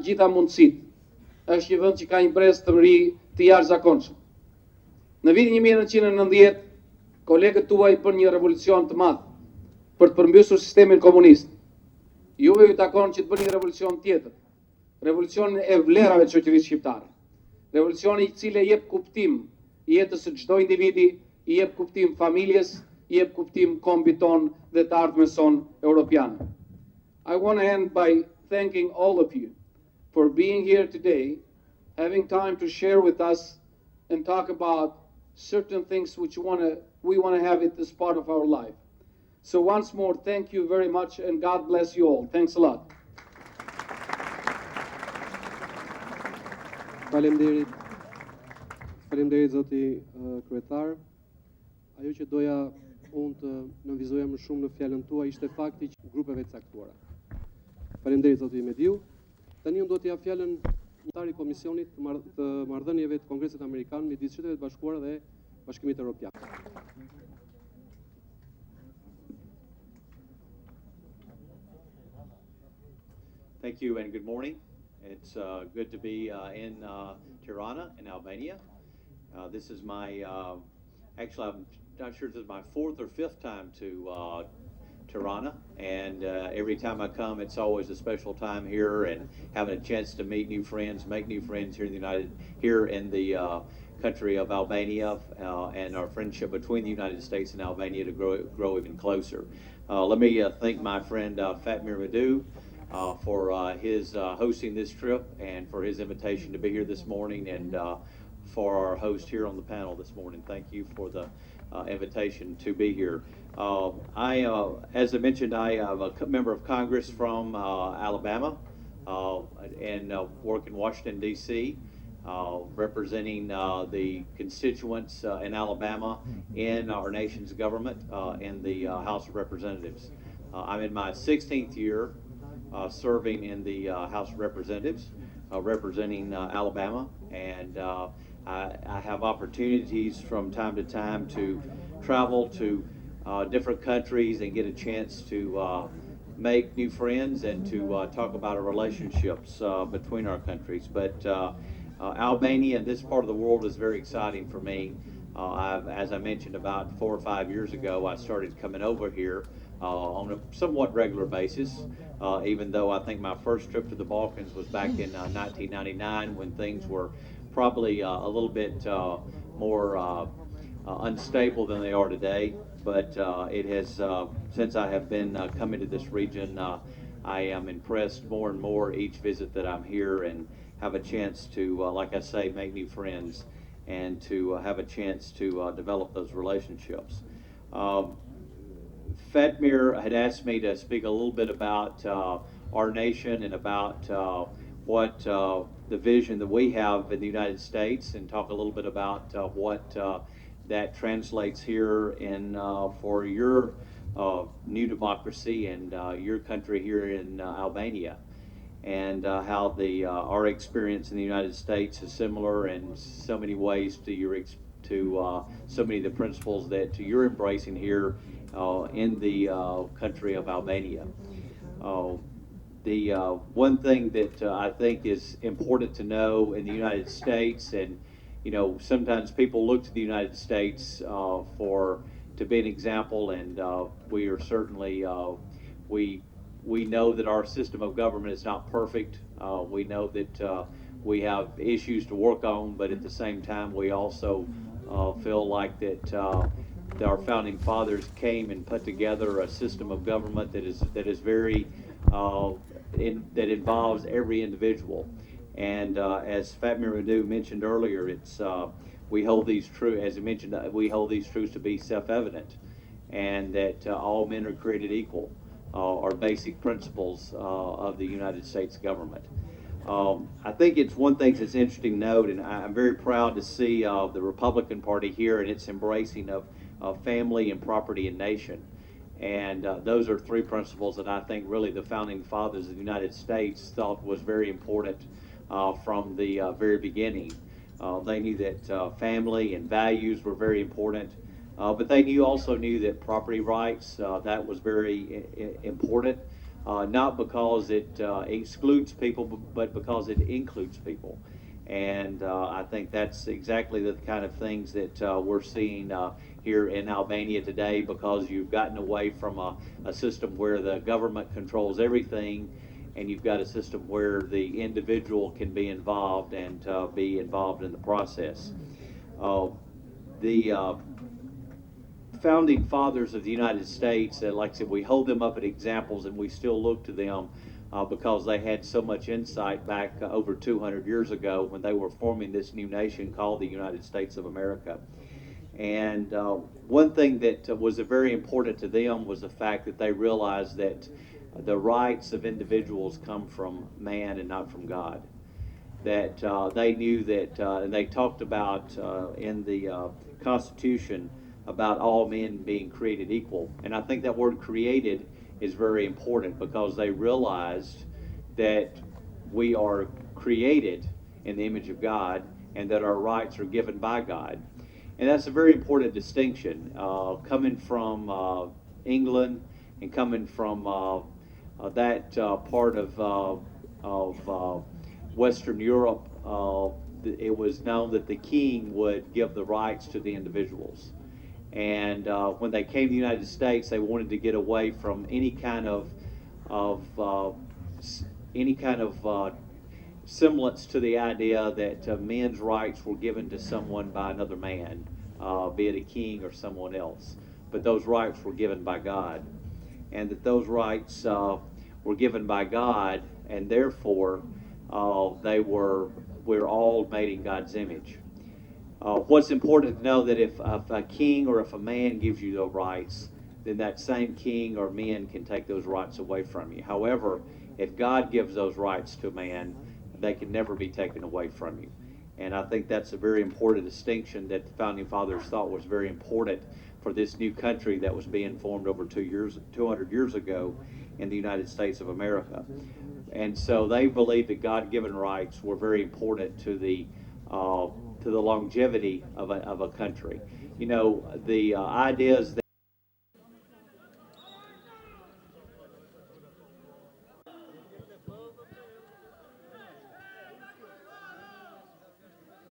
gjitha mundësitë. Është një vend që ka një brez të ri të jashtëzakonshëm. Në vitin 1990, kolegët tuaj bën një revolucion të madh për të përmbysur sistemin komunist. Juve ju takon që të bëni një revolucion tjetër, revolucionin e vlerave të shoqërisë shqiptare. Revolucioni i cili jep kuptim jetës së çdo individi, i jep kuptim familjes, i jep kuptim kombit ton dhe të ardhmes son europiane. I want to end by thanking all of you for being here today, having time to share with us and talk about certain things which we want to have it as part of our life. So once more, thank you very much and God bless you all. Thanks a lot. Faleminderit. Faleminderit zoti kryetar. Ajo që doja unë të nënvizoja më shumë në fjalën tuaj ishte fakti që grupeve të caktuara. Faleminderit zoti Mediu. Tani unë do t'ia fjalën ndari komisionit të marrëdhënieve të Kongresit Amerikan midis Shtetet Bashkuara dhe Bashkimit Evropian. Thank you and good morning. It's good to be in Tirana in Albania. This is my, actually I'm not sure if this is my fourth or fifth time to Tirana, and every time I come it's always a special time here and having a chance to meet new friends, make new friends here in the country of Albania, and our friendship between the United States and Albania to grow even closer. Let me thank my friend Fatmir Mediu for his hosting this trip and for his invitation to be here this morning, and for our host here on the panel this morning. Thank you for the invitation to be here. As I mentioned, I am a member of Congress from Alabama and work in Washington, D.C., representing the constituents in Alabama in our nation's government in the House of Representatives. I'm in my 16th year serving in the House of Representatives, representing Alabama, and I have opportunities from time to time to travel to different countries and get a chance to make new friends and to talk about our relationships between our countries. But Albania and this part of the world is very exciting for me. As I mentioned, about 4 or 5 years ago, I started coming over here on a somewhat regular basis, even though I think my first trip to the Balkans was back in 1999 when things were probably a little bit more unstable than they are today. But it has, since I have been coming to this region, I am impressed more and more each visit that I'm here and have a chance to, like I say, make new friends and to have a chance to develop those relationships. Fatmir had asked me to speak a little bit about our nation and about what the vision that we have in the United States, and talk a little bit about what that translates here in for your new democracy and your country here in Albania, and how our experience in the United States is similar in so many ways to so many of the principles that you're embracing here in the country of Albania. The one thing that I think is important to know in the United States, and you know, sometimes people look to the United States to be an example, and we are certainly we know that our system of government is not perfect. We know that we have issues to work on, but at the same time, we also feel like that our founding fathers came and put together a system of government that is very that involves every individual. And as Fatmir Mediu mentioned earlier, it's we hold these truths, as he mentioned, we hold these truths to be self-evident, and that all men are created equal, are basic principles of the United States government. I think it's one thing that's interesting to note, and I'm very proud to see the Republican Party here and its embracing of family and property and nation. And those are three principles that I think really the founding fathers of the United States thought was very important from the very beginning. They knew that family and values were very important, but they also knew that property rights, that was very important. not because it excludes people, but because it includes people. And I think that's exactly the kind of things that we're seeing here in Albania today, because you've gotten away from a system where the government controls everything, and you've got a system where the individual can be involved and be involved in the process. The founding fathers of the United States, like I said, we hold them up as examples, and we still look to them because they had so much insight back over 200 years ago when they were forming this new nation called the United States of America. And one thing that was very important to them was the fact that they realized that the rights of individuals come from man and not from God. That they knew that, and they talked about in the Constitution about all men being created equal. And I think that word created is very important, because they realized that we are created in the image of God, and that our rights are given by God. And that's a very important distinction, coming from England and coming from that part of Western Europe. It was known that the king would give the rights to the individuals. And when they came to the United States, they wanted to get away from any kind of semblance to the idea that men's rights were given to someone by another man, be it a king or someone else. But those rights were given by God, and that those rights were given by God, and therefore we're all made in God's image. What's important to know that if a king or if a man gives you those rights, then that same king or men can take those rights away from you. However, if God gives those rights to a man, they can never be taken away from you. And I think that's a very important distinction that the Founding Fathers thought was very important for this new country that was being formed over 200 years ago in the United States of America. And so they believed that God-given rights were very important to the longevity of a country. You know, the ideas that